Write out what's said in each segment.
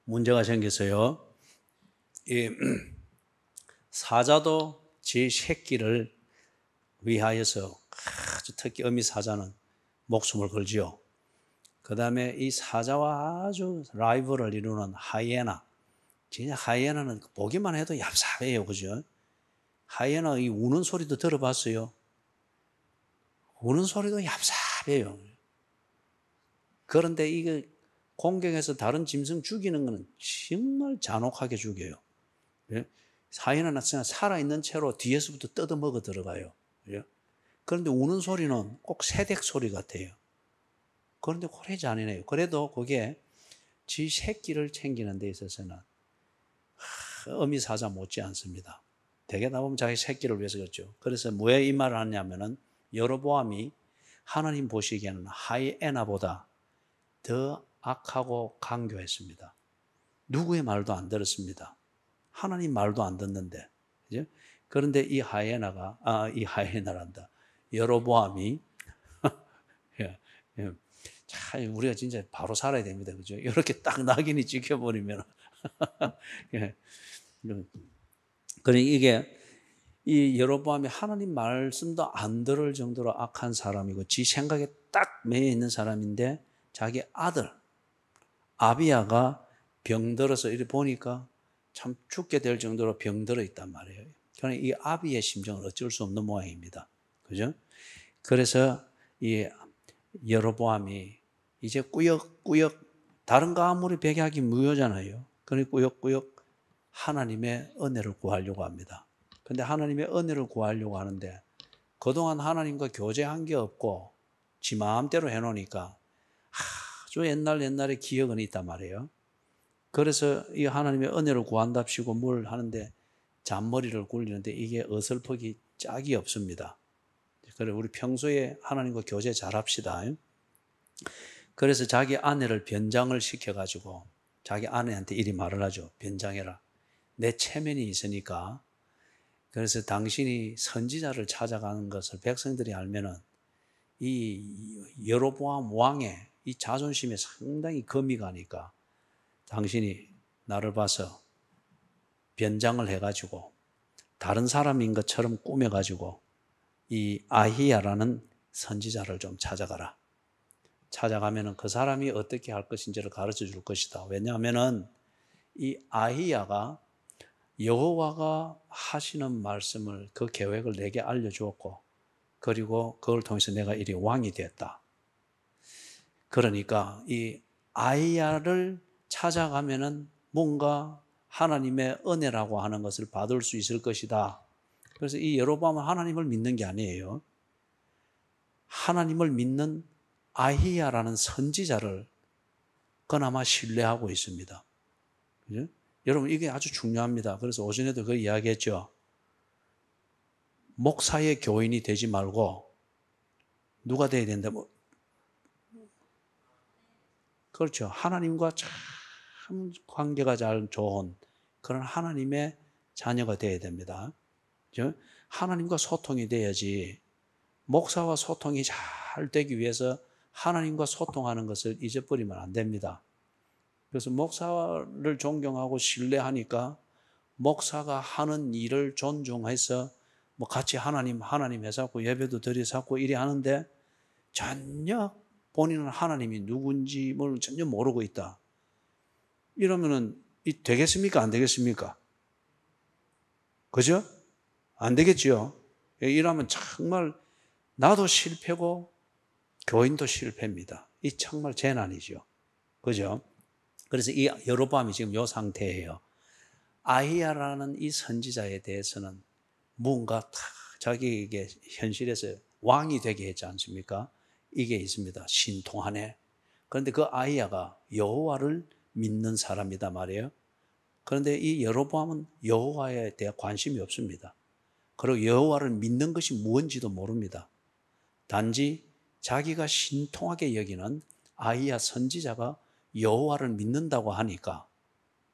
문제가 생겼어요. 이 사자도 제 새끼를 위하여서 아주 특히 어미 사자는 목숨을 걸지요. 그 다음에 이 사자와 아주 라이벌을 이루는 하이에나. 진짜 하이에나는 보기만 해도 얍삽해요. 그죠? 하이에나 이 우는 소리도 들어봤어요. 우는 소리도 얍삽해요. 그런데 이거 공격해서 다른 짐승 죽이는 것은 정말 잔혹하게 죽여요. 하이에나는 살아있는 채로 뒤에서부터 뜯어먹어 들어가요. 그런데 우는 소리는 꼭 새댁 소리 같아요. 그런데 그래 잔인해요. 그래도 그게 지 새끼를 챙기는 데 있어서는 어미 사자 못지 않습니다. 대개 나보면 자기 새끼를 위해서 그렇죠. 그래서 왜 이 말을 하냐면은 여로보암이 하나님 보시기에는 하이에나보다 더 악하고 강교했습니다. 누구의 말도 안 들었습니다. 하나님 말도 안 듣는데. 그죠? 그런데 이 하이에나란다. 여로보암이 예, 예. 참 우리가 진짜 바로 살아야 됩니다. 그죠? 이렇게 딱 낙인이 찍혀버리면 예. 그러니까 이게 이 여로보암이 하나님 말씀도 안 들을 정도로 악한 사람이고 지 생각에 딱 매여 있는 사람인데 자기 아들 아비야가 병들어서 이렇게 보니까 참 죽게 될 정도로 병들어 있단 말이에요. 그러니까 이 아비의 심정은 어쩔 수 없는 모양입니다. 그죠? 그래서 이 여로보암이 이제 꾸역꾸역 다른 거 아무리 배격이 무효잖아요. 그러니 꾸역꾸역 하나님의 은혜를 구하려고 합니다. 근데 하나님의 은혜를 구하려고 하는데 그동안 하나님과 교제한 게 없고 지 마음대로 해놓으니까 아주 옛날에 기억은 있단 말이에요. 그래서 이 하나님의 은혜를 구한답시고 뭘 하는데 잔머리를 굴리는데 이게 어설프기 짝이 없습니다. 그래 우리 평소에 하나님과 교제 잘합시다. 그래서 자기 아내를 변장을 시켜가지고 자기 아내한테 이리 말을 하죠. 변장해라. 내 체면이 있으니까. 그래서 당신이 선지자를 찾아가는 것을 백성들이 알면은 이 여로보암 왕의 이 자존심에 상당히 금이 가니까 당신이 나를 봐서 변장을 해가지고 다른 사람인 것처럼 꾸며가지고 이 아히야라는 선지자를 좀 찾아가라. 찾아가면은 그 사람이 어떻게 할 것인지를 가르쳐 줄 것이다. 왜냐하면은 이 아히야가 여호와가 하시는 말씀을 그 계획을 내게 알려주었고 그리고 그걸 통해서 내가 이리 왕이 됐다. 그러니까 이 아히야를 찾아가면은 뭔가 하나님의 은혜라고 하는 것을 받을 수 있을 것이다. 그래서 이 여로보암은 하나님을 믿는 게 아니에요. 하나님을 믿는 아히야라는 선지자를 그나마 신뢰하고 있습니다. 그죠? 여러분 이게 아주 중요합니다. 그래서 오전에도 그 이야기했죠. 목사의 교인이 되지 말고 누가 돼야 된다? 그렇죠. 하나님과 참 관계가 잘 좋은 그런 하나님의 자녀가 돼야 됩니다. 그죠? 하나님과 소통이 돼야지 목사와 소통이 잘 되기 위해서 하나님과 소통하는 것을 잊어버리면 안 됩니다. 그래서 목사를 존경하고 신뢰하니까 목사가 하는 일을 존중해서 뭐 같이 하나님 해서고 예배도 드려서고 이래 하는데 전혀 본인은 하나님이 누군지 뭘 전혀 모르고 있다. 이러면은 되겠습니까? 안 되겠습니까? 그죠? 안 되겠지요. 이러면 정말 나도 실패고 교인도 실패입니다. 이 정말 재난이죠. 그죠? 그래서 이 여로보암이 지금 이 상태예요. 아히야라는 이 선지자에 대해서는 뭔가 자기에게 현실에서 왕이 되게 했지 않습니까? 이게 있습니다. 신통하네. 그런데 그 아히야가 여호와를 믿는 사람이다 말이에요. 그런데 이 여로보암은 여호와에 대해 관심이 없습니다. 그리고 여호와를 믿는 것이 무엇인지도 모릅니다. 단지 자기가 신통하게 여기는 아히야 선지자가 여호와를 믿는다고 하니까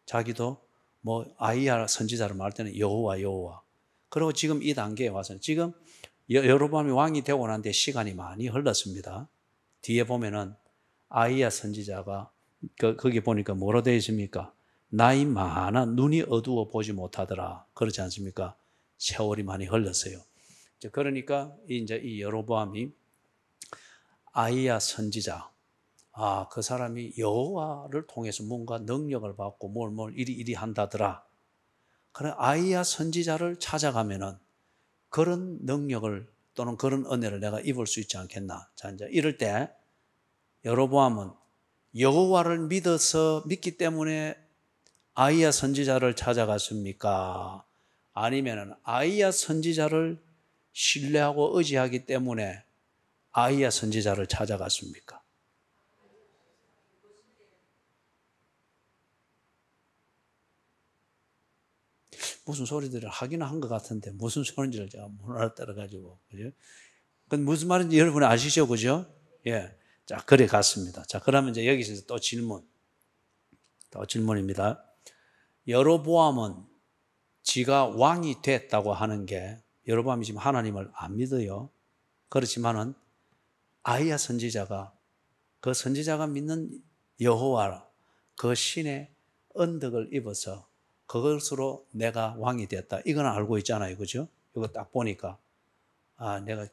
자기도 뭐 아히야 선지자를 말할 때는 여호와. 그리고 지금 이 단계에 와서는 지금 여로보암이 왕이 되고 난 뒤에 시간이 많이 흘렀습니다. 뒤에 보면은 아히야 선지자가 거기 보니까 뭐로 되어 있습니까? 나이 많아 눈이 어두워 보지 못하더라. 그렇지 않습니까? 세월이 많이 흘렀어요. 그러니까 이제 이 여로보암이 아히야 선지자, 그 사람이 여호와를 통해서 뭔가 능력을 받고 뭘 이리 한다더라. 그래 아히야 선지자를 찾아가면은 그런 능력을 또는 그런 은혜를 내가 입을 수 있지 않겠나. 자, 이제 이럴 때 여로보암은 여호와를 믿기 때문에 아히야 선지자를 찾아갔습니까? 아니면은 아히야 선지자를 신뢰하고 의지하기 때문에 아히야 선지자를 찾아갔습니까? 무슨 소리들을 하기는 한 것 같은데 무슨 소리인지를 제가 못 알아들어가지고, 그죠? 그건 무슨 말인지 여러분이 아시죠, 그죠? 예. 자, 그래 갔습니다. 자, 그러면 이제 여기서 또 질문입니다. 여로보암은 지가 왕이 됐다고 하는 게 여로보암이 지금 하나님을 안 믿어요. 그렇지만은 아히야 선지자가 그 선지자가 믿는 여호와 그 신의 언덕을 입어서 그것으로 내가 왕이 됐다. 이건 알고 있잖아요. 그죠? 이거 딱 보니까 내가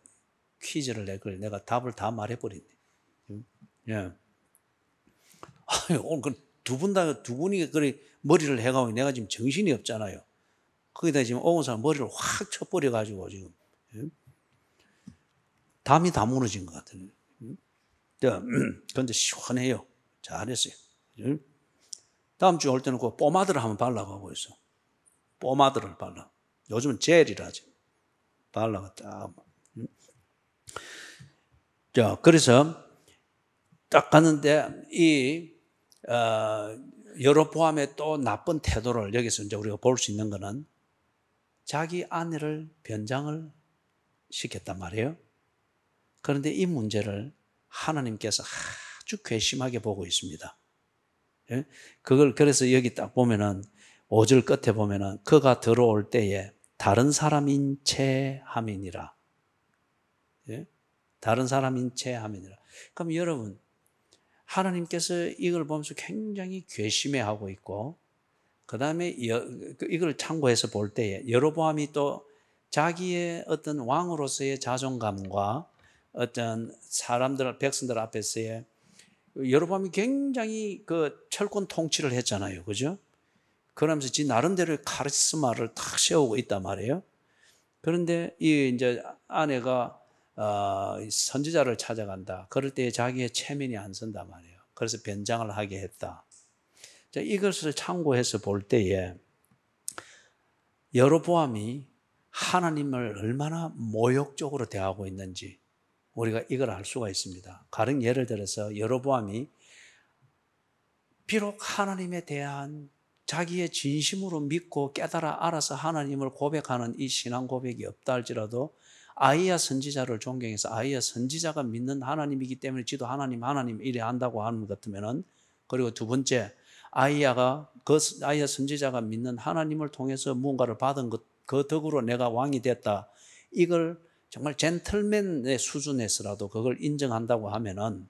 퀴즈를 내가 답을 다 말해버렸네. 예. 오늘 두 분이 그래 머리를 해가고 내가 지금 정신이 없잖아요. 거기다 지금 옹호사 머리를 확 쳐버려가지고 지금 담이 다 무너진 것 같아요. 그런데 시원해요. 잘했어요. 다음 주에 올 때는 그 포마드를 한번 발라가고 있어. 포마드를 발라. 요즘은 젤이라지. 발라가 딱. 자, 그래서 딱 갔는데 이 여로보암의 또 나쁜 태도를 여기서 이제 우리가 볼 수 있는 거는 자기 아내를 변장을 시켰단 말이에요. 그런데 이 문제를 하나님께서 아주 괘씸하게 보고 있습니다. 예? 그걸 그래서 여기 딱 보면은 5절 끝에 보면은 그가 들어올 때에 다른 사람인 채 함이니라. 예? 다른 사람인 채 함이니라. 그럼 여러분 하나님께서 이걸 보면서 굉장히 괘씸해하고 있고 그 다음에 이걸 참고해서 볼 때에 여로보암이 또 자기의 어떤 왕으로서의 자존감과 어떤 백성들 앞에서의 여로보암이 굉장히 그 철권 통치를 했잖아요. 그죠? 그러면서 지 나름대로의 카리스마를 탁 세우고 있단 말이에요. 그런데 이 이제 아내가 선지자를 찾아간다. 그럴 때 자기의 체면이 안 선단 말이에요. 그래서 변장을 하게 했다. 자, 이것을 참고해서 볼 때에 여로보암이 하나님을 얼마나 모욕적으로 대하고 있는지 우리가 이걸 알 수가 있습니다. 가령 예를 들어서 여로보암이 비록 하나님에 대한 자기의 진심으로 믿고 깨달아 알아서 하나님을 고백하는 이 신앙 고백이 없다 할지라도 아히야 선지자를 존경해서 아히야 선지자가 믿는 하나님이기 때문에 지도 하나님 이래 한다고 하는 것 같으면은, 그리고 두 번째 아히야 선지자가 믿는 하나님을 통해서 무언가를 받은 그 덕으로 내가 왕이 됐다. 이걸 정말 젠틀맨의 수준에서라도 그걸 인정한다고 하면은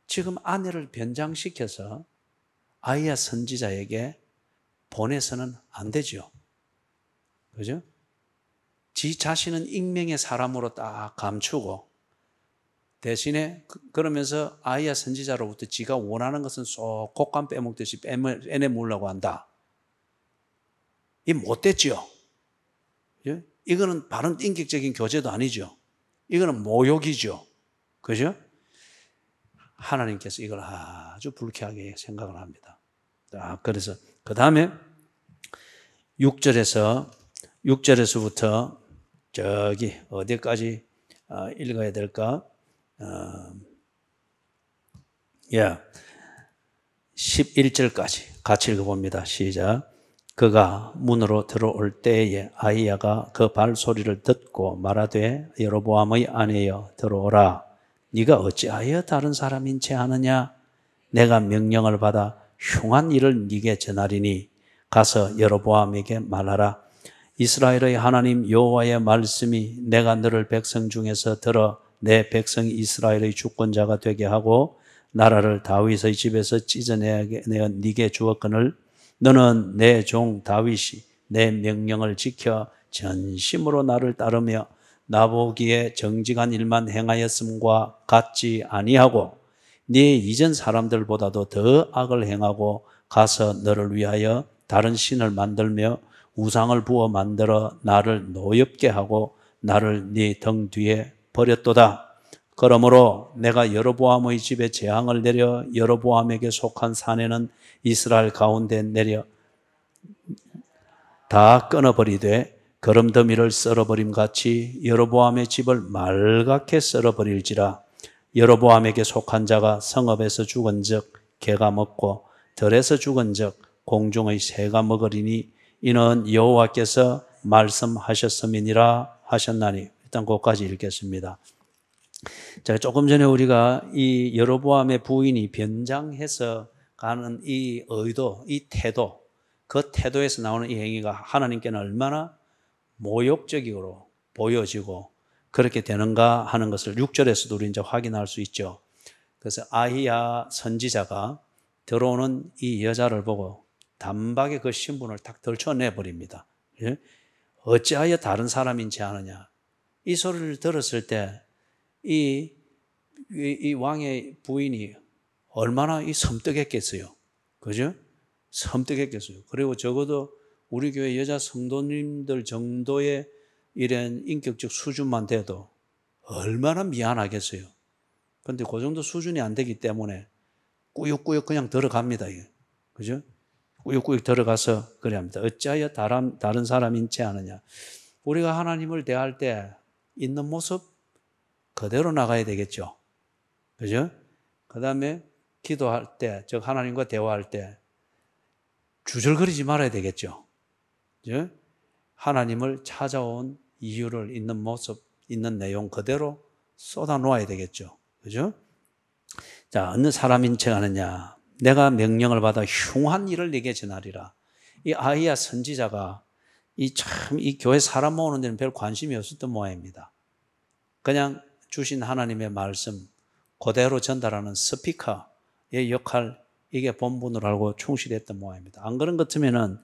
지금 아내를 변장시켜서 아히야 선지자에게 보내서는 안 되죠. 그죠? 지 자신은 익명의 사람으로 딱 감추고 대신에 그러면서 아히야 선지자로부터 지가 원하는 것은 쏙 곶감 빼먹듯이 빼내물려고 한다. 이 못됐죠. 이거는 바른 인격적인 교제도 아니죠. 이거는 모욕이죠. 그죠? 하나님께서 이걸 아주 불쾌하게 생각을 합니다. 그래서 그 다음에 6절에서부터 저기 어디까지 읽어야 될까? 11절까지 같이 읽어봅니다. 시작. 그가 문으로 들어올 때에 아히야가 그 발소리를 듣고 말하되 여로보암의 아내여 들어오라. 네가 어찌하여 다른 사람인 채 하느냐? 내가 명령을 받아 흉한 일을 네게 전하리니 가서 여로보암에게 말하라. 이스라엘의 하나님 여호와의 말씀이 내가 너를 백성 중에서 들어 내 백성 이스라엘의 주권자가 되게 하고 나라를 다윗의 집에서 찢어내어 네게 주었거늘 너는 내 종 다윗이 내 명령을 지켜 전심으로 나를 따르며 나보기에 정직한 일만 행하였음과 같지 아니하고 네 이전 사람들보다도 더 악을 행하고 가서 너를 위하여 다른 신을 만들며 우상을 부어 만들어 나를 노엽게 하고 나를 네 등 뒤에 버렸도다. 그러므로 내가 여로보암의 집에 재앙을 내려 여로보암에게 속한 사내는 이스라엘 가운데 내려 다 끊어버리되 거름더미를 썰어버림 같이 여로보암의 집을 말갛게 썰어버릴지라. 여로보암에게 속한 자가 성읍에서 죽은즉 개가 먹고 들에서 죽은즉 공중의 새가 먹으리니 이는 여호와께서 말씀하셨음이니라 하셨나니. 일단 그것까지 읽겠습니다. 자, 조금 전에 우리가 이 여로보암의 부인이 변장해서 가는 이 의도, 이 태도, 그 태도에서 나오는 이 행위가 하나님께는 얼마나 모욕적으로 보여지고 그렇게 되는가 하는 것을 6절에서도 우리 이제 확인할 수 있죠. 그래서 아히야 선지자가 들어오는 이 여자를 보고 단박에 그 신분을 탁 들춰내버립니다. 어찌하여 다른 사람인지 아느냐. 이 소리를 들었을 때 이 왕의 부인이 얼마나 섬뜩했겠어요. 그죠? 섬뜩했겠어요. 그리고 적어도 우리 교회 여자 성도님들 정도의 이런 인격적 수준만 돼도 얼마나 미안하겠어요. 그런데 그 정도 수준이 안 되기 때문에 꾸역꾸역 그냥 들어갑니다. 이게. 그죠? 꾸역꾸역 들어가서 그래 합니다. 어찌하여 다른 사람인지 아느냐. 우리가 하나님을 대할 때 있는 모습 그대로 나가야 되겠죠. 그죠? 그 다음에 기도할 때, 즉 하나님과 대화할 때 주절거리지 말아야 되겠죠. 그죠? 하나님을 찾아온 이유를 있는 모습, 있는 내용 그대로 쏟아 놓아야 되겠죠. 그죠? 자, 어느 사람인 척 하느냐. 내가 명령을 받아 흉한 일을 네게 전하리라. 이 아히야 선지자가 이 교회 사람 모으는 데는 별 관심이 없었던 모양입니다. 그냥 주신 하나님의 말씀 그대로 전달하는 스피커의 역할, 이게 본분으로 알고 충실했던 모양입니다. 안 그런 것 같으면은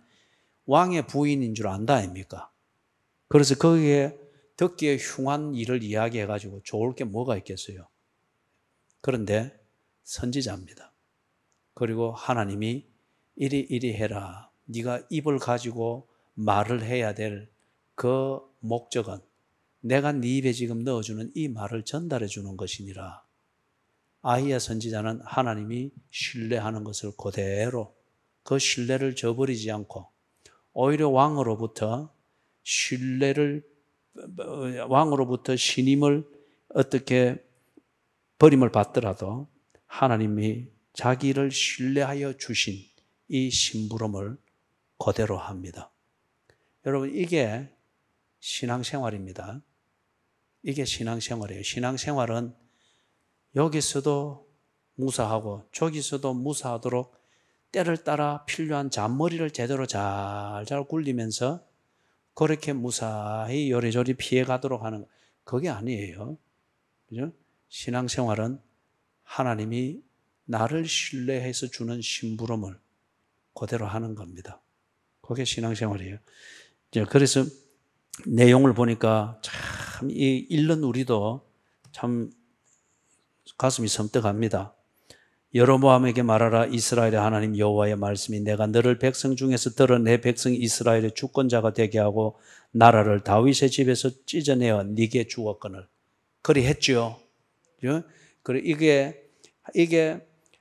왕의 부인인 줄 안다 아닙니까? 그래서 거기에 듣기에 흉한 일을 이야기해가지고 좋을 게 뭐가 있겠어요? 그런데 선지자입니다. 그리고 하나님이 이리 해라. 네가 입을 가지고 말을 해야 될 그 목적은 내가 네 입에 지금 넣어주는 이 말을 전달해 주는 것이니라. 아히야 선지자는 하나님이 신뢰하는 것을 그대로 그 신뢰를 저버리지 않고 오히려 왕으로부터 신임을 어떻게 버림을 받더라도 하나님이 자기를 신뢰하여 주신 이 심부름을 그대로 합니다. 여러분, 이게 신앙생활입니다. 이게 신앙생활이에요. 신앙생활은 여기서도 무사하고 저기서도 무사하도록 때를 따라 필요한 잔머리를 제대로 잘 굴리면서 그렇게 무사히 요리조리 피해가도록 하는, 그게 아니에요. 그죠? 신앙생활은 하나님이 나를 신뢰해서 주는 심부름을 그대로 하는 겁니다. 그게 신앙생활이에요. 그래서 내용을 보니까 참 이 읽는 우리도 참 가슴이 섬뜩합니다. 여로보암에게 말하라. 이스라엘의 하나님 여호와의 말씀이 내가 너를 백성 중에서 들어 내 백성 이스라엘의 주권자가 되게 하고 나라를 다윗의 집에서 찢어내어 네게 주었거늘. 그리 했죠. 그래 이게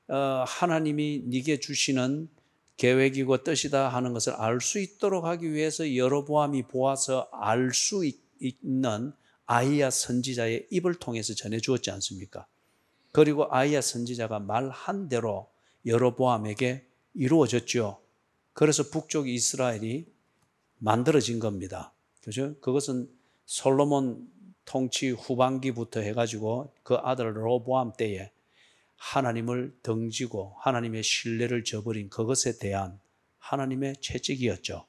하나님이 네게 주시는 계획이고 뜻이다 하는 것을 알 수 있도록 하기 위해서 여로보암이 보아서 알 수 있는 아히야 선지자의 입을 통해서 전해 주었지 않습니까? 그리고 아히야 선지자가 말한 대로 여로보암에게 이루어졌죠. 그래서 북쪽 이스라엘이 만들어진 겁니다. 그죠? 그것은 솔로몬 통치 후반기부터 해가지고 그 아들 로보암 때에 하나님을 등지고 하나님의 신뢰를 저버린 그것에 대한 하나님의 채찍이었죠.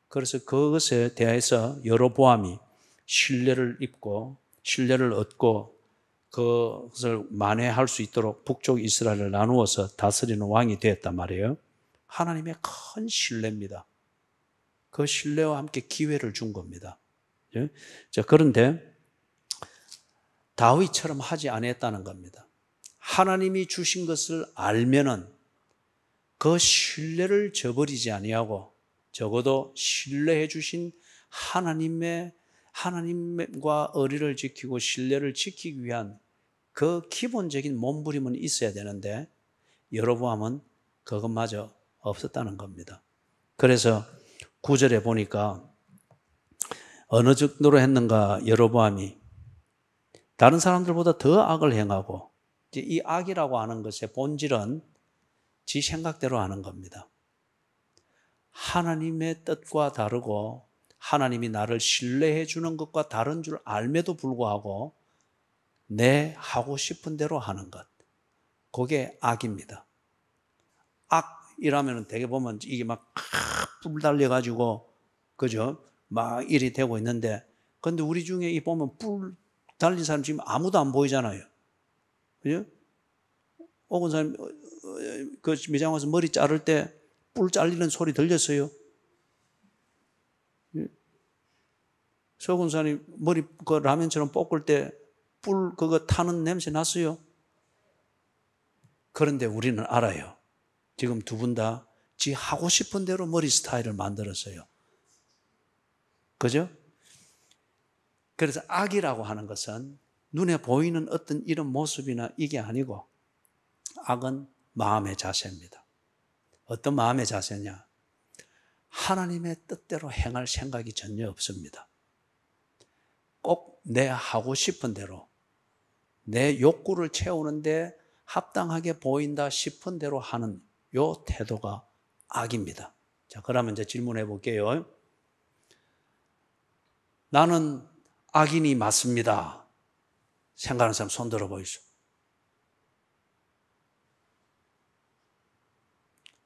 그래서 그것에 대해서 여로보암이 신뢰를 얻고 그것을 만회할 수 있도록 북쪽 이스라엘을 나누어서 다스리는 왕이 되었단 말이에요. 하나님의 큰 신뢰입니다. 그 신뢰와 함께 기회를 준 겁니다. 자, 그런데 다윗처럼 하지 않았다는 겁니다. 하나님이 주신 것을 알면은 그 신뢰를 저버리지 아니하고 적어도 신뢰해 주신 하나님과 의리를 지키고 신뢰를 지키기 위한 그 기본적인 몸부림은 있어야 되는데 여로보암은 그것마저 없었다는 겁니다. 그래서 9절에 보니까 어느 정도로 했는가 여로보암이 다른 사람들보다 더 악을 행하고 이 악이라고 하는 것의 본질은 지 생각대로 하는 겁니다. 하나님의 뜻과 다르고 하나님이 나를 신뢰해 주는 것과 다른 줄 알매도 불구하고 내 하고 싶은 대로 하는 것. 그게 악입니다. 악이라면 되게 보면 이게 막 불 달려가지고 그죠? 막 일이 되고 있는데 근데 우리 중에 이 보면 불 달린 사람 지금 아무도 안 보이잖아요. 그죠? 어떤 사람 그 매장 와서 머리 자를 때 뿔 잘리는 소리 들렸어요? 서군사님 머리 그 라면처럼 볶을 때 뿔 그거 타는 냄새 났어요? 그런데 우리는 알아요. 지금 두 분 다 지 하고 싶은 대로 머리 스타일을 만들었어요. 그죠? 그래서 악이라고 하는 것은 눈에 보이는 어떤 이런 모습이나 이게 아니고 악은 마음의 자세입니다. 어떤 마음의 자세냐? 하나님의 뜻대로 행할 생각이 전혀 없습니다. 꼭 내 하고 싶은 대로 내 욕구를 채우는데 합당하게 보인다 싶은 대로 하는 요 태도가 악입니다. 자, 그러면 이제 질문해 볼게요. 나는 악인이 맞습니다. 생각하는 사람 손 들어 보이소.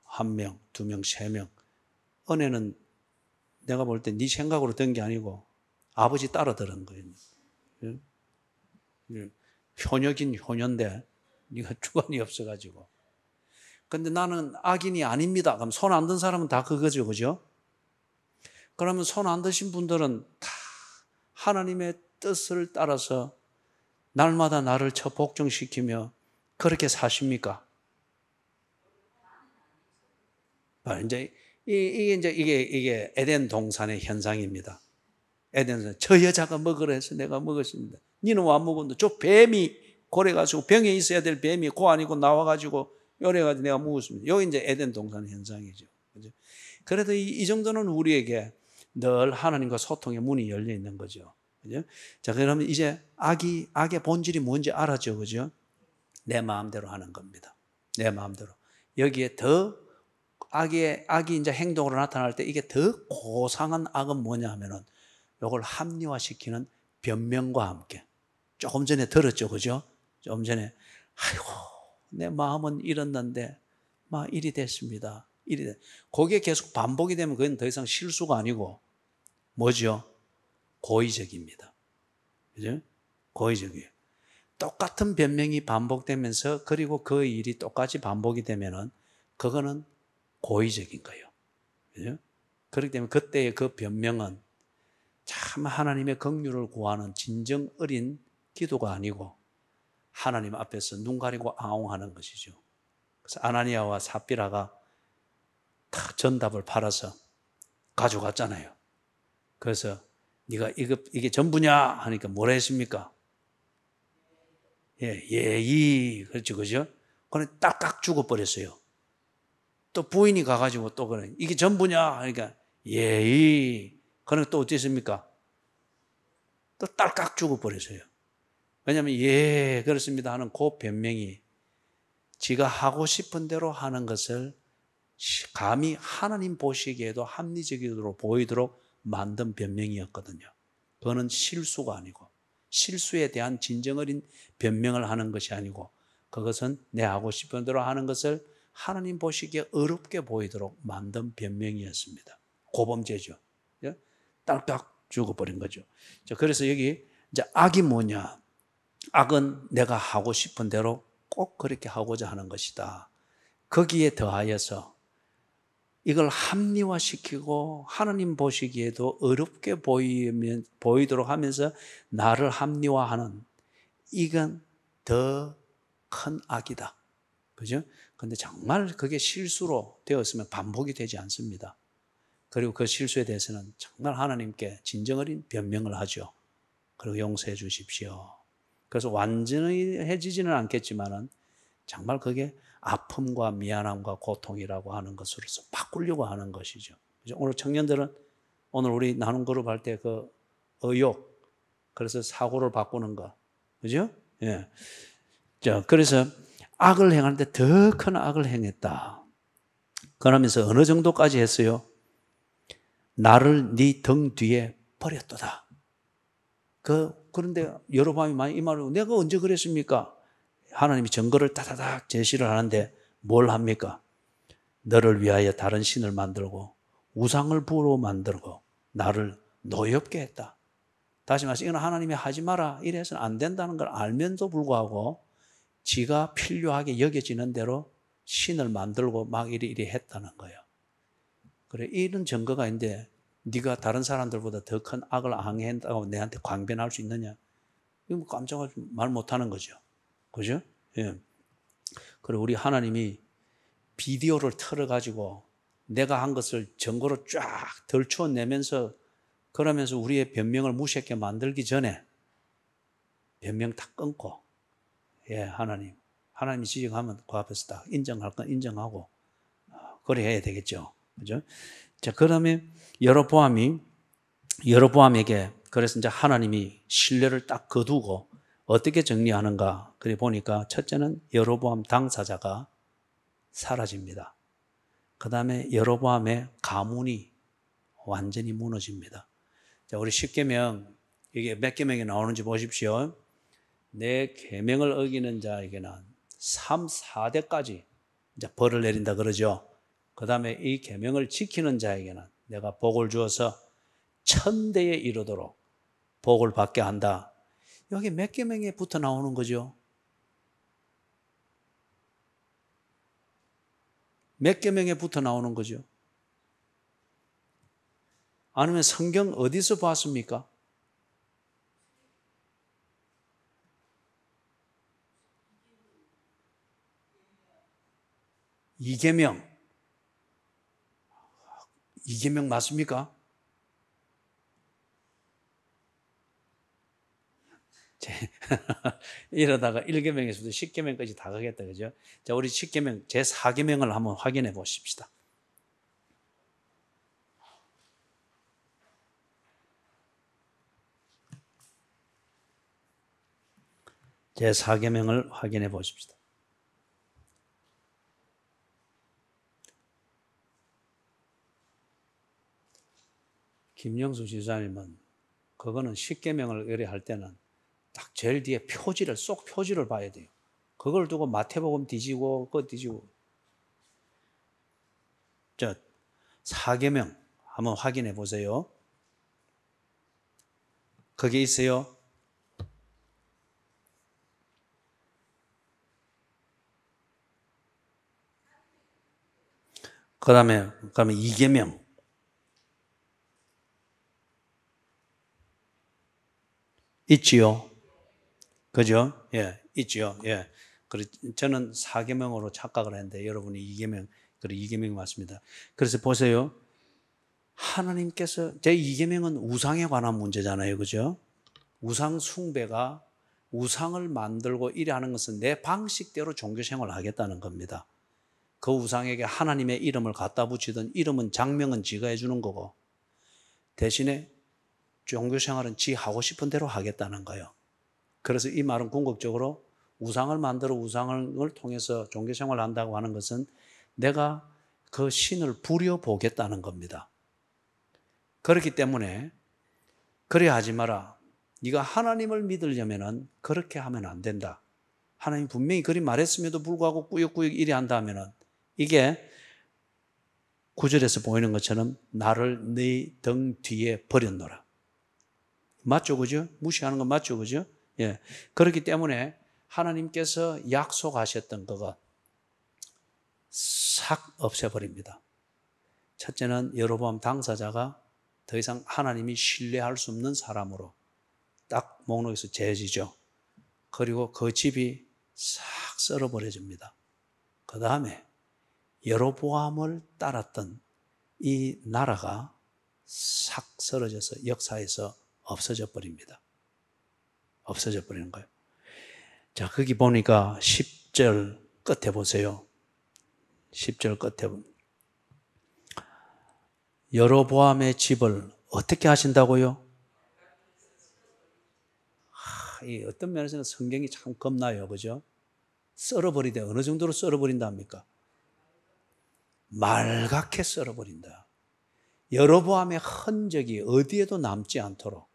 한 명, 두 명, 세 명. 은혜는 내가 볼 때 네 생각으로 된 게 아니고 아버지 따라 들은 거예요. 효녀긴 효녀인데 네가 주관이 없어가지고. 근데 나는 악인이 아닙니다. 그럼 손 안 든 사람은 다 그거죠, 그죠? 그러면 손 안 드신 분들은 다 하나님의 뜻을 따라서 날마다 나를 복종시키며 그렇게 사십니까? 이게 에덴 동산의 현상입니다. 에덴 저 여자가 먹으라 해서 내가 먹었습니다. 니는 왜 안 먹었는데 저 뱀이 고래가지고 병에 있어야 될 뱀이 고 아니고 나와가지고 요래가지고 내가 먹었습니다. 여기 이제 에덴 동산 현상이죠. 그죠? 그래도 이 정도는 우리에게 늘 하나님과 소통의 문이 열려 있는 거죠. 그죠? 자, 그러면 이제 악의 본질이 뭔지 알았죠. 그죠? 내 마음대로 하는 겁니다. 내 마음대로. 여기에 더 악이 이제 행동으로 나타날 때 이게 더 고상한 악은 뭐냐 하면은 이걸 합리화시키는 변명과 함께. 조금 전에 들었죠. 그죠? 조금 전에, 아이고, 내 마음은 이랬는데, 막 일이 됐습니다. 그게 계속 반복이 되면 그건 더 이상 실수가 아니고, 뭐죠? 고의적입니다. 그죠? 고의적이에요. 똑같은 변명이 반복되면서, 그리고 그 일이 똑같이 반복이 되면은, 그거는 고의적인 거예요. 그죠? 그렇기 때문에 그때의 그 변명은 참 하나님의 긍휼을 구하는 진정 어린 기도가 아니고 하나님 앞에서 눈 가리고 아웅하는 것이죠. 그래서 아나니아와 삽비라가 다 전답을 팔아서 가져갔잖아요. 그래서 네가 이게 전부냐 하니까 뭐라 했습니까? 예의 그렇죠, 그죠? 그런데 딱딱 죽어버렸어요. 또 부인이 가가지고 또 그래 이게 전부냐 하니까 예의. 그러니까 또 어땠습니까? 또 딸깍 죽어버렸어요. 왜냐하면 예 그렇습니다 하는 그 변명이 지가 하고 싶은 대로 하는 것을 감히 하나님 보시기에도 합리적으로 보이도록 만든 변명이었거든요. 그거는 실수가 아니고 실수에 대한 진정 어린 변명을 하는 것이 아니고 그것은 내 하고 싶은 대로 하는 것을 하나님 보시기에 어렵게 보이도록 만든 변명이었습니다. 고범죄죠. 딸깍 죽어버린 거죠. 그래서 여기 이제 악이 뭐냐? 악은 내가 하고 싶은 대로 꼭 그렇게 하고자 하는 것이다. 거기에 더하여서 이걸 합리화시키고 하나님 보시기에도 어렵게 보이도록 하면서 나를 합리화하는, 이건 더 큰 악이다. 그죠? 근데 정말 그게 실수로 되었으면 반복이 되지 않습니다. 그리고 그 실수에 대해서는 정말 하나님께 진정 어린 변명을 하죠. 그리고 용서해 주십시오. 그래서 완전히 해지지는 않겠지만은 정말 그게 아픔과 미안함과 고통이라고 하는 것으로서 바꾸려고 하는 것이죠. 그죠? 오늘 청년들은 오늘 우리 나눔 그룹 할 때 그 의욕, 그래서 사고를 바꾸는 거. 그죠? 예. 자, 그래서 악을 행하는데 더 큰 악을 행했다. 그러면서 어느 정도까지 했어요? 나를 네 등 뒤에 버렸도다. 그런데 여로보암이 많이 이 말을, 내가 언제 그랬습니까? 하나님이 증거를 따다닥 제시를 하는데 뭘 합니까? 너를 위하여 다른 신을 만들고 우상을 부로 만들고 나를 노엽게 했다. 다시 말해서 이건 하나님이 하지 마라, 이래서는 안 된다는 걸 알면서 불구하고 지가 필요하게 여겨지는 대로 신을 만들고 막 이리 했다는 거예요. 그래, 이런 증거가 있는데 네가 다른 사람들보다 더 큰 악을 행했다고 내한테 강변할 수 있느냐? 이거 깜짝을 말 못하는 거죠. 그죠? 예. 그리고 우리 하나님이 비디오를 틀어가지고 내가 한 것을 증거로 쫙 덜쳐내면서 그러면서 우리의 변명을 무시하게 만들기 전에 변명 다 끊고, 예, 하나님이 지적하면 그 앞에서 다 인정할 건 인정하고, 그래 해야 되겠죠. 그죠? 자, 그러면 여로보암에게 그래서 이제 하나님이 신뢰를 딱 거두고 어떻게 정리하는가? 그래 보니까 첫째는 여로보암 당사자가 사라집니다. 그 다음에 여로보암의 가문이 완전히 무너집니다. 자, 우리 10계명, 이게 몇 계명이 나오는지 보십시오. 내 계명을 어기는 자에게는 3, 4대까지 이제 벌을 내린다 그러죠. 그 다음에 이 계명을 지키는 자에게는 내가 복을 주어서 1000대에 이르도록 복을 받게 한다. 여기 몇 계명에 붙어 나오는 거죠? 몇 계명에 붙어 나오는 거죠? 아니면 성경 어디서 봤습니까? 이계명 맞습니까? 이러다가 1계명에서부터 10계명까지 다 가겠다, 그죠? 자, 우리 10계명, 제 4계명을 한번 확인해 보십시다. 제 4계명을 확인해 보십시다. 김영수 지사님은 그거는 10계명을 의뢰할 때는 딱 제일 뒤에 쏙 표지를 봐야 돼요. 그걸 두고 마태복음 뒤지고 그거 뒤지고. 자, 4계명 한번 확인해 보세요. 거기에 있어요. 그다음에 2계명. 있지요. 그죠? 예, 있지요. 예. 저는 4계명으로 착각을 했는데 여러분이 2계명, 그리고 2계명이 맞습니다. 그래서 보세요. 하나님께서 제 2계명은 우상에 관한 문제잖아요. 그죠? 우상 숭배가 우상을 만들고 이래 하는 것은 내 방식대로 종교 생활을 하겠다는 겁니다. 그 우상에게 하나님의 이름을 갖다 붙이든 이름은 장명은 지가 해주는 거고 대신에 종교 생활은 지 하고 싶은 대로 하겠다는 거예요. 그래서 이 말은 궁극적으로 우상을 만들어 우상을 통해서 종교 생활을 한다고 하는 것은 내가 그 신을 부려보겠다는 겁니다. 그렇기 때문에 그래 하지 마라. 네가 하나님을 믿으려면 그렇게 하면 안 된다. 하나님 분명히 그리 말했음에도 불구하고 꾸역꾸역 이래 한다 하면 이게 9절에서 보이는 것처럼 나를 네 등 뒤에 버렸노라. 맞죠? 그죠? 무시하는 건 맞죠? 그죠? 예. 그렇기 때문에 하나님께서 약속하셨던 그것 싹 없애버립니다. 첫째는 여로보암 당사자가 더 이상 하나님이 신뢰할 수 없는 사람으로 딱 목록에서 제해지죠. 그리고 그 집이 싹 썰어버려집니다. 그 다음에 여로보암을 따랐던 이 나라가 싹 썰어져서 역사에서 없어져 버립니다. 없어져 버리는 거예요. 자, 거기 보니까 10절 끝에 보세요. 10절 끝에 보면 여로보암의 집을 어떻게 하신다고요? 이 어떤 면에서는 성경이 참 겁나요. 그죠? 썰어버리되 어느 정도로 썰어버린답니까? 말갛게 썰어버린다. 여로보암의 흔적이 어디에도 남지 않도록,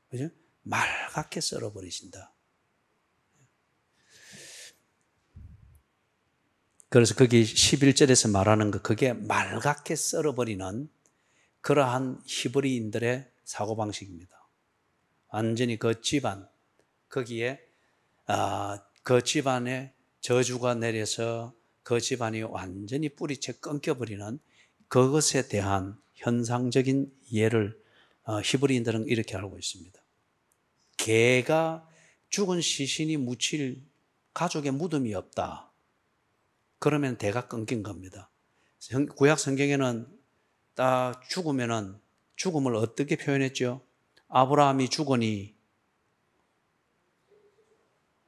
그죠? 말갛게 썰어버리신다. 그래서 거기 11절에서 말하는 거, 그게 말갛게 썰어버리는 그러한 히브리인들의 사고방식입니다. 완전히 그 집안, 거기에, 그 집안에 저주가 내려서 그 집안이 완전히 뿌리채 끊겨버리는 그것에 대한 현상적인 예를 히브리인들은 이렇게 알고 있습니다. 개가 죽은 시신이 묻힐 가족의 무덤이 없다. 그러면 대가 끊긴 겁니다. 구약 성경에는 딱 죽으면은 죽음을 어떻게 표현했죠? 아브라함이 죽으니,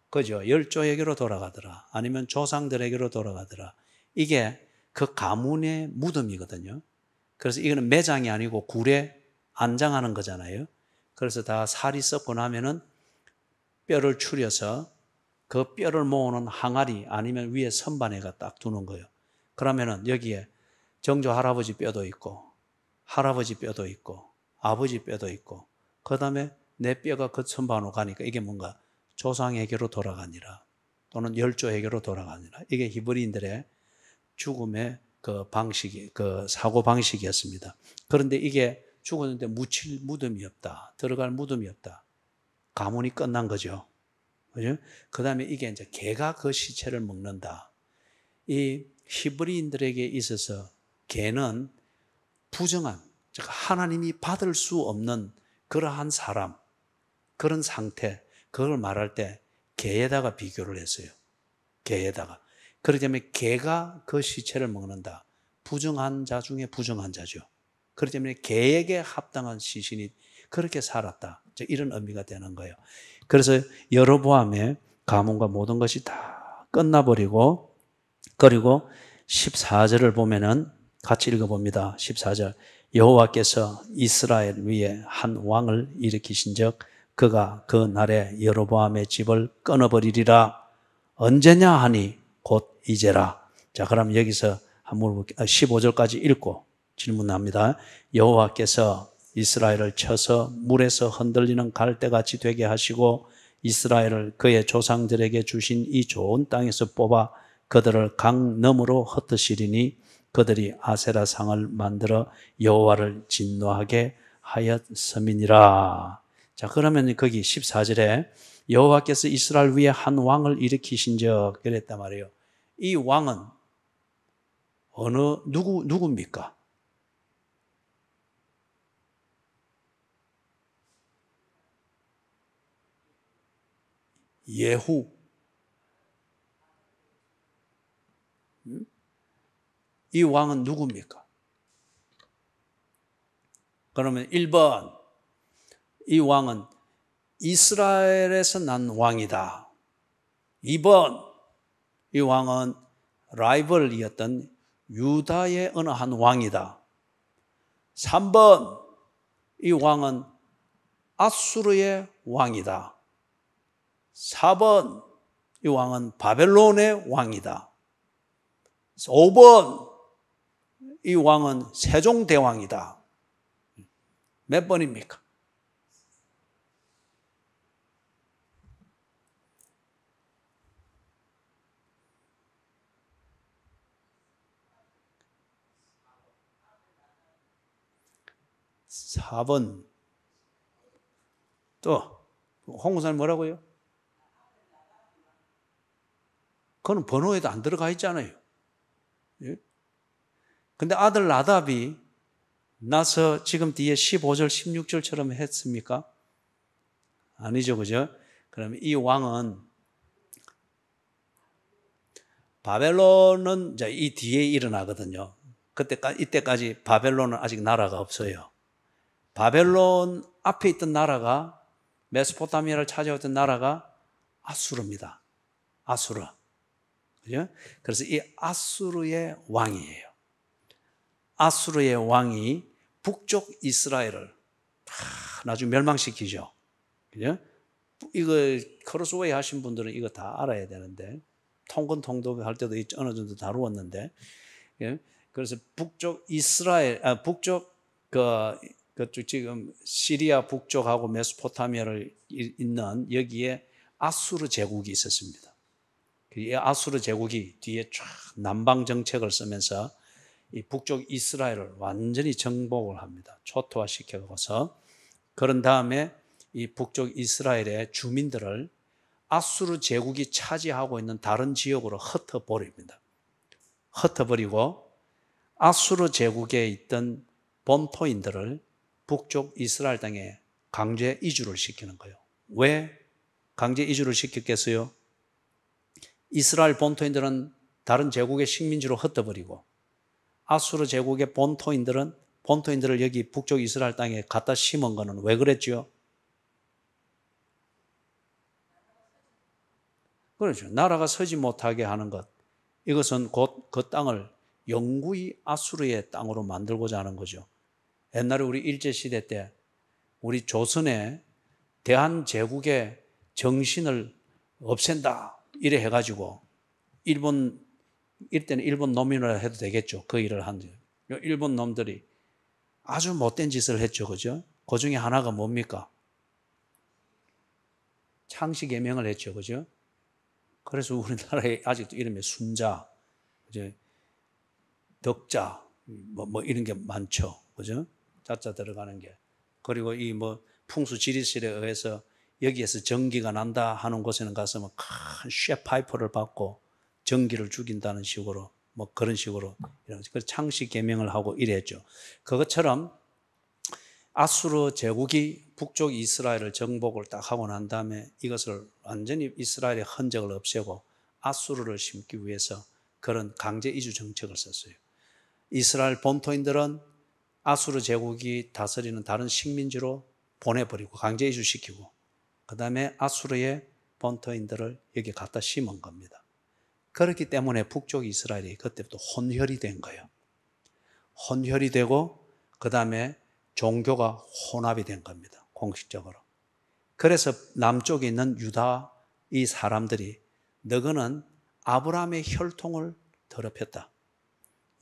그죠? 열조에게로 돌아가더라. 아니면 조상들에게로 돌아가더라. 이게 그 가문의 무덤이거든요. 그래서 이거는 매장이 아니고 굴에 안장하는 거잖아요. 그래서 다 살이 썩고 나면은 뼈를 추려서 그 뼈를 모으는 항아리 아니면 위에 선반에가 딱 두는 거예요. 그러면은 여기에 정조 할아버지 뼈도 있고 할아버지 뼈도 있고 아버지 뼈도 있고 그 다음에 내 뼈가 그 선반으로 가니까 이게 뭔가 조상에게로 돌아가니라 또는 열조에게로 돌아가니라. 이게 히브리인들의 죽음의 그 방식이, 그 사고 방식이었습니다. 그런데 이게 죽었는데 묻힐 무덤이 없다. 들어갈 무덤이 없다. 가문이 끝난 거죠. 그죠? 그 다음에 이게 이제 개가 그 시체를 먹는다. 이 히브리인들에게 있어서 개는 부정한, 즉 하나님이 받을 수 없는 그러한 사람, 그런 상태, 그걸 말할 때 개에다가 비교를 했어요. 개에다가. 그렇기 때문에 개가 그 시체를 먹는다. 부정한 자 중에 부정한 자죠. 그렇기 때문에 개에게 합당한 시신이 그렇게 살았다. 이런 의미가 되는 거예요. 그래서 여로보암의 가문과 모든 것이 다 끝나버리고, 그리고 14절을 보면은 같이 읽어봅니다. 14절. 여호와께서 이스라엘 위에 한 왕을 일으키신즉 그가 그 날에 여로보암의 집을 끊어버리리라. 언제냐 하니 곧 이제라. 자, 그럼 여기서 한번 15절까지 읽고 질문합니다. 여호와께서 이스라엘을 쳐서 물에서 흔들리는 갈대같이 되게 하시고 이스라엘을 그의 조상들에게 주신 이 좋은 땅에서 뽑아 그들을 강 너머로 흩으시리니 그들이 아세라 상을 만들어 여호와를 진노하게 하였음이니라. 자, 그러면 거기 14절에 여호와께서 이스라엘 위에 한 왕을 일으키신즉 그랬단 말이에요. 이 왕은 누구입니까? 예후. 이 왕은 누구입니까? 그러면 1번, 이 왕은 이스라엘에서 난 왕이다. 2번, 이 왕은 라이벌이었던 유다의 어느 한 왕이다. 3번, 이 왕은 아수르의 왕이다. 4번, 이 왕은 바벨론의 왕이다. 5번, 이 왕은 세종대왕이다. 몇 번입니까? 사 번. 또 홍사님 뭐라고요? 그건 번호에도 안 들어가 있잖아요. 예? 근데 아들 나답이 나서 지금 뒤에 15절, 16절처럼 했습니까? 아니죠, 그죠? 그러면 이 왕은 바벨론은 이제 이 뒤에 일어나거든요. 이때까지 바벨론은 아직 나라가 없어요. 바벨론 앞에 있던 나라가 메소포타미아를 찾아왔던 나라가 아수르입니다. 아수르. 그죠? 그래서 이 아수르의 왕이에요. 아수르의 왕이 북쪽 이스라엘을 나중에 멸망시키죠. 그죠? 이거 크로스웨이 하신 분들은 이거 다 알아야 되는데 통근통독 할 때도 어느 정도 다루었는데, 그래서 북쪽 이스라엘, 북쪽 그쪽 지금 시리아 북쪽하고 메소포타미아를 잇는 여기에 아수르 제국이 있었습니다. 이 아수르 제국이 뒤에 쫙 남방 정책을 쓰면서 이 북쪽 이스라엘을 완전히 정복을 합니다. 초토화시켜서. 그런 다음에 이 북쪽 이스라엘의 주민들을 아수르 제국이 차지하고 있는 다른 지역으로 흩어버립니다. 흩어버리고 아수르 제국에 있던 본토인들을 북쪽 이스라엘 땅에 강제 이주를 시키는 거예요. 왜 강제 이주를 시켰겠어요? 이스라엘 본토인들은 다른 제국의 식민지로 흩어버리고 아수르 제국의 본토인들을 여기 북쪽 이스라엘 땅에 갖다 심은 거는 왜 그랬죠? 그렇죠. 나라가 서지 못하게 하는 것. 이것은 곧 그 땅을 영구히 아수르의 땅으로 만들고자 하는 거죠. 옛날에 우리 일제시대 때 우리 조선의 대한제국의 정신을 없앤다 이래 해가지고 이때는 일본 놈이라 해도 되겠죠. 그 일을 한 일본 놈들이 아주 못된 짓을 했죠. 그죠? 그 중에 하나가 뭡니까? 창씨개명을 했죠. 그죠? 그래서 우리나라에 아직도 이름에 순자, 이제 덕자, 뭐 이런 게 많죠. 그죠? 자자 들어가는 게. 그리고 이 풍수 지리실에 의해서 여기에서 전기가 난다 하는 곳에는 가서 큰 쇠파이프를 받고 전기를 죽인다는 식으로 그런 식으로 그래서 창씨 개명을 하고 이랬죠. 그것처럼 아수르 제국이 북쪽 이스라엘을 정복을 딱 하고 난 다음에 이것을 완전히 이스라엘의 흔적을 없애고 아수르를 심기 위해서 그런 강제 이주 정책을 썼어요. 이스라엘 본토인들은 아수르 제국이 다스리는 다른 식민지로 보내버리고 강제 이주시키고 그 다음에 아수르의 본토인들을 여기 갖다 심은 겁니다. 그렇기 때문에 북쪽 이스라엘이 그때부터 혼혈이 된 거예요. 혼혈이 되고 그 다음에 종교가 혼합이 된 겁니다. 공식적으로. 그래서 남쪽에 있는 유다 이 사람들이 너희는 아브라함의 혈통을 더럽혔다.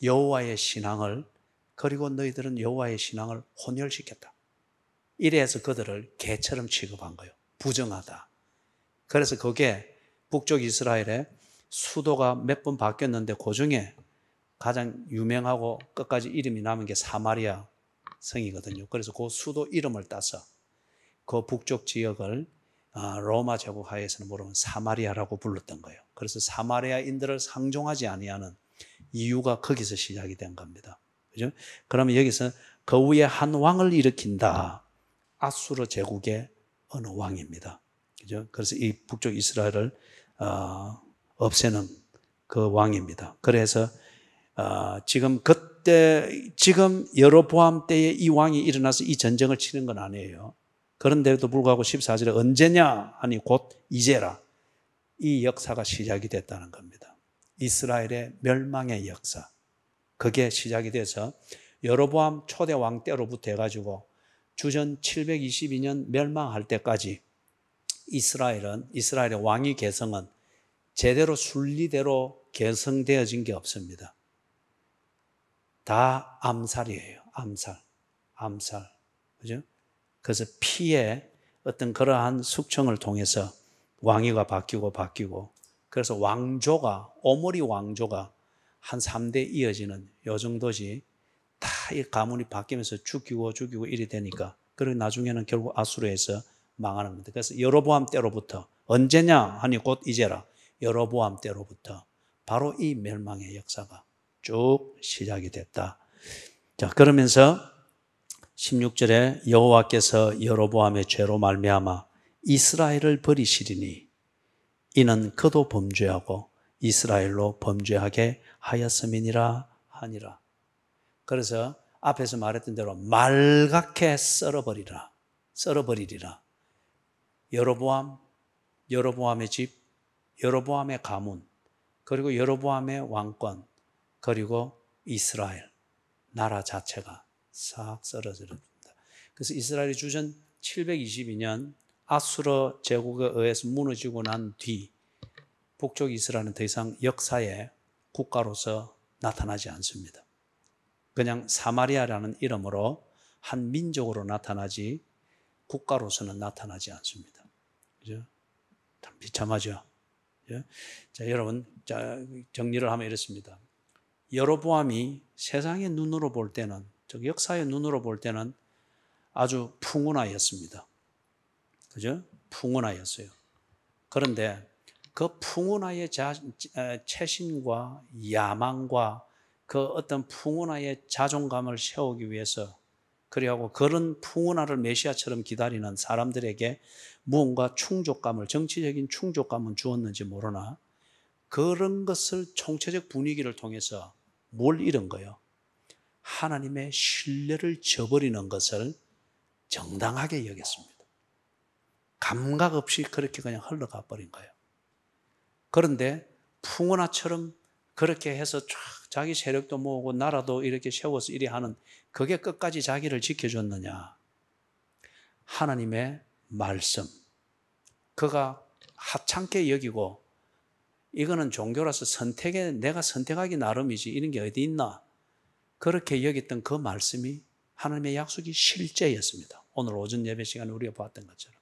여호와의 신앙을 그리고 너희들은 여호와의 신앙을 혼혈시켰다. 이래서 그들을 개처럼 취급한 거예요. 부정하다. 그래서 그게 북쪽 이스라엘의 수도가 몇 번 바뀌었는데 그 중에 가장 유명하고 끝까지 이름이 남은 게 사마리아 성이거든요. 그래서 그 수도 이름을 따서 그 북쪽 지역을 로마 제국 하에서는 뭐라면 사마리아라고 불렀던 거예요. 그래서 사마리아인들을 상종하지 아니하는 이유가 거기서 시작이 된 겁니다. 그죠? 그러면 여기서 그 위에 한 왕을 일으킨다. 아수르 제국의 어느 왕입니다. 그죠? 그래서 이 북쪽 이스라엘을 없애는 그 왕입니다. 그래서 지금 여로보암 때에 이 왕이 일어나서 이 전쟁을 치는 건 아니에요. 그런데도 불구하고 14절에 언제냐 하니 곧 이제라. 이 역사가 시작이 됐다는 겁니다. 이스라엘의 멸망의 역사. 그게 시작이 돼서 여로보암 초대 왕 때로부터 해가지고 주전 722년 멸망할 때까지 이스라엘의 왕위 계성은 제대로 순리대로 계승되어진 게 없습니다. 다 암살이에요. 암살. 그죠? 그래서 피의 어떤 그러한 숙청을 통해서 왕위가 바뀌고 그래서 오므리 왕조가 한 3대 이어지는 요 정도지 다 이 가문이 바뀌면서 죽이고 이래 되니까 그리고 나중에는 결국 아수르에서 망하는 겁니다. 그래서 여로보암 때로부터 언제냐 하니 곧 이제라. 여로보암 때로부터 바로 이 멸망의 역사가 쭉 시작이 됐다. 자, 그러면서 16절에 여호와께서 여로보암의 죄로 말미암아 이스라엘을 버리시리니 이는 그도 범죄하고 이스라엘로 범죄하게 하였음이니라 하니라. 그래서 앞에서 말했던 대로 말갛게 썰어버리리라. 여로보암, 여로보암의 집, 여로보암의 가문, 그리고 여로보암의 왕권, 그리고 이스라엘 나라 자체가 싹 썰어집니다. 그래서 이스라엘이 주전 722년 아수르 제국에 의해서 무너지고 난 뒤 북쪽 이스라엘은 더 이상 역사의 국가로서 나타나지 않습니다. 그냥 사마리아라는 이름으로 한 민족으로 나타나지 국가로서는 나타나지 않습니다. 그죠? 참 비참하죠. 그죠? 자, 여러분, 자, 정리를 하면 이렇습니다. 여로보암이 세상의 눈으로 볼 때는, 즉 역사의 눈으로 볼 때는 아주 풍운하였습니다. 그죠? 풍운하였어요. 그런데 그 풍운하의 체신과 야망과 그 어떤 풍운하의 자존감을 세우기 위해서, 그리고 그런 풍운하를 메시아처럼 기다리는 사람들에게 무언가 충족감을, 정치적인 충족감은 주었는지 모르나 그런 것을 총체적 분위기를 통해서 뭘 잃은 거예요? 하나님의 신뢰를 저버리는 것을 정당하게 여겼습니다. 감각 없이 그렇게 그냥 흘러가 버린 거예요. 그런데 풍운하처럼 그렇게 해서 쫙 자기 세력도 모으고 나라도 이렇게 세워서 이래 하는, 그게 끝까지 자기를 지켜줬느냐? 하나님의 말씀, 그가 하찮게 여기고 이거는 종교라서 내가 선택하기 나름이지 이런 게 어디 있나? 그렇게 여겼던 그 말씀이 하나님의 약속이 실제였습니다. 오늘 오전 예배 시간에 우리가 봤던 것처럼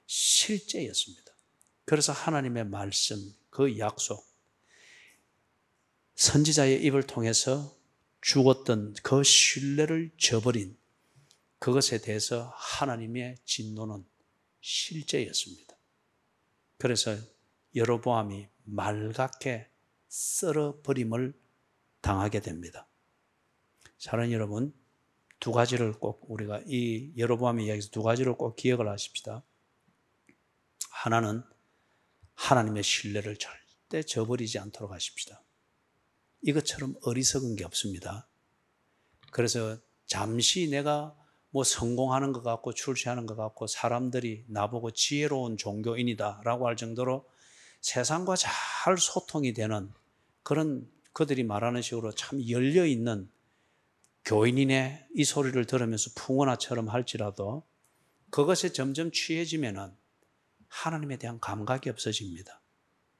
실제였습니다. 그래서 하나님의 말씀, 그 약속, 선지자의 입을 통해서 주었던 그 신뢰를 저버린 그것에 대해서 하나님의 진노는 실제였습니다. 그래서 여로보암이 말갛게 썰어버림을 당하게 됩니다. 사랑하는 여러분, 두 가지를 꼭 우리가 이 여로보암의 이야기에서 두 가지를 꼭 기억을 하십시다. 하나는 하나님의 신뢰를 절대 저버리지 않도록 하십시다. 이것처럼 어리석은 게 없습니다. 그래서 잠시 내가 뭐 성공하는 것 같고 출세하는 것 같고 사람들이 나보고 지혜로운 종교인이다 라고 할 정도로 세상과 잘 소통이 되는 그런, 그들이 말하는 식으로 참 열려있는 교인이네 이 소리를 들으면서 풍운하처럼 할지라도 그것에 점점 취해지면은 하나님에 대한 감각이 없어집니다.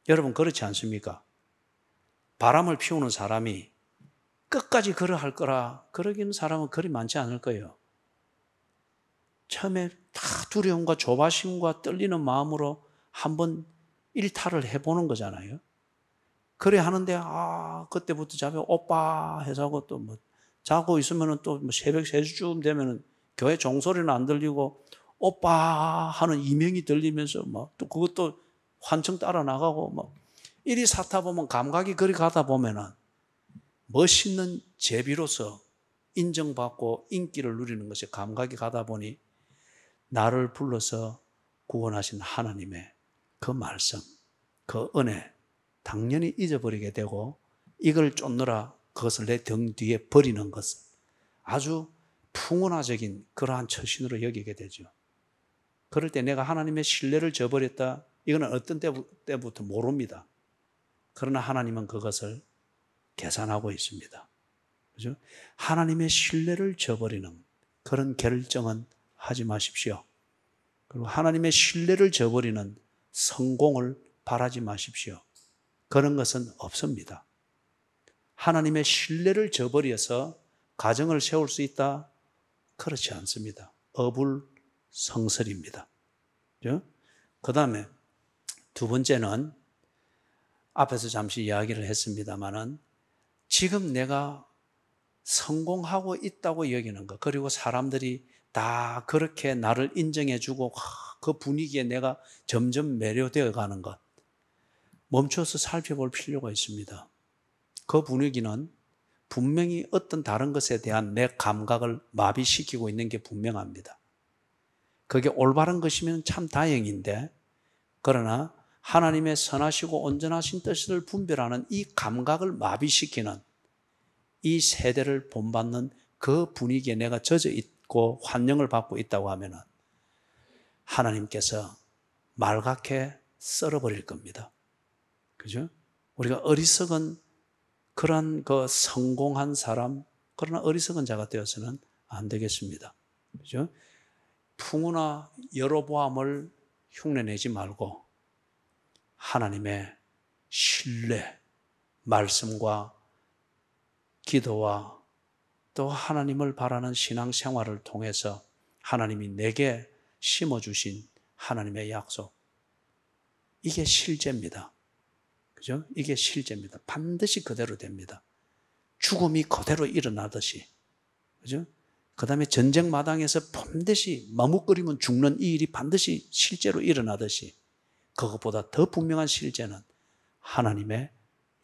여러분 그렇지 않습니까? 바람을 피우는 사람이 끝까지 그러할 거라 그러기는 사람은 그리 많지 않을 거예요. 처음에 다 두려움과 조바심과 떨리는 마음으로 한번 일탈을 해보는 거잖아요. 그래 하는데 그때부터 자면 오빠 해서 또 뭐 자고 있으면은 또 뭐 새벽 3시쯤 되면은 교회 종소리는 안 들리고 오빠 하는 이명이 들리면서 막 또 그것도 환청 따라 나가고 막 이리 사타 보면 감각이 그리 가다 보면은 멋있는 제비로서 인정받고 인기를 누리는 것에 감각이 가다 보니 나를 불러서 구원하신 하나님의 그 말씀, 그 은혜 당연히 잊어버리게 되고 이걸 쫓느라 그것을 내 등 뒤에 버리는 것은 아주 풍운화적인 그러한 처신으로 여기게 되죠. 그럴 때 내가 하나님의 신뢰를 저버렸다, 이거는 어떤 때부터 모릅니다. 그러나 하나님은 그것을 계산하고 있습니다. 그죠? 하나님의 신뢰를 저버리는 그런 결정은 하지 마십시오. 그리고 하나님의 신뢰를 저버리는 성공을 바라지 마십시오. 그런 것은 없습니다. 하나님의 신뢰를 저버려서 가정을 세울 수 있다? 그렇지 않습니다. 어불성설입니다. 그 다음에 두 번째는 앞에서 잠시 이야기를 했습니다마는 지금 내가 성공하고 있다고 여기는 것, 그리고 사람들이 다 그렇게 나를 인정해주고 그 분위기에 내가 점점 매료되어 가는 것, 멈춰서 살펴볼 필요가 있습니다. 그 분위기는 분명히 어떤 다른 것에 대한 내 감각을 마비시키고 있는 게 분명합니다. 그게 올바른 것이면 참 다행인데, 그러나 하나님의 선하시고 온전하신 뜻을 분별하는 이 감각을 마비시키는 이 세대를 본받는 그 분위기에 내가 젖어 있고 환영을 받고 있다고 하면 하나님께서 말갛게 썰어버릴 겁니다. 그죠? 우리가 어리석은 그런 그 성공한 사람, 그러나 어리석은 자가 되어서는 안 되겠습니다. 그죠? 풍우나 여로보암을 흉내내지 말고 하나님의 신뢰, 말씀과 기도와 또 하나님을 바라는 신앙생활을 통해서 하나님이 내게 심어주신 하나님의 약속, 이게 실제입니다. 그죠? 이게 실제입니다. 반드시 그대로 됩니다. 죽음이 그대로 일어나듯이. 그죠? 그 다음에 전쟁 마당에서 반드시 머뭇거리면 죽는 이 일이 반드시 실제로 일어나듯이 그것보다 더 분명한 실제는 하나님의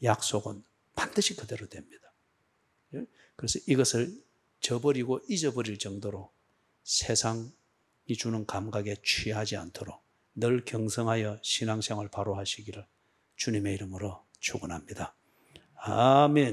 약속은 반드시 그대로 됩니다. 그래서 이것을 저버리고 잊어버릴 정도로 세상이 주는 감각에 취하지 않도록 늘 경성하여 신앙생활 바로 하시기를 주님의 이름으로 축원합니다. 아멘.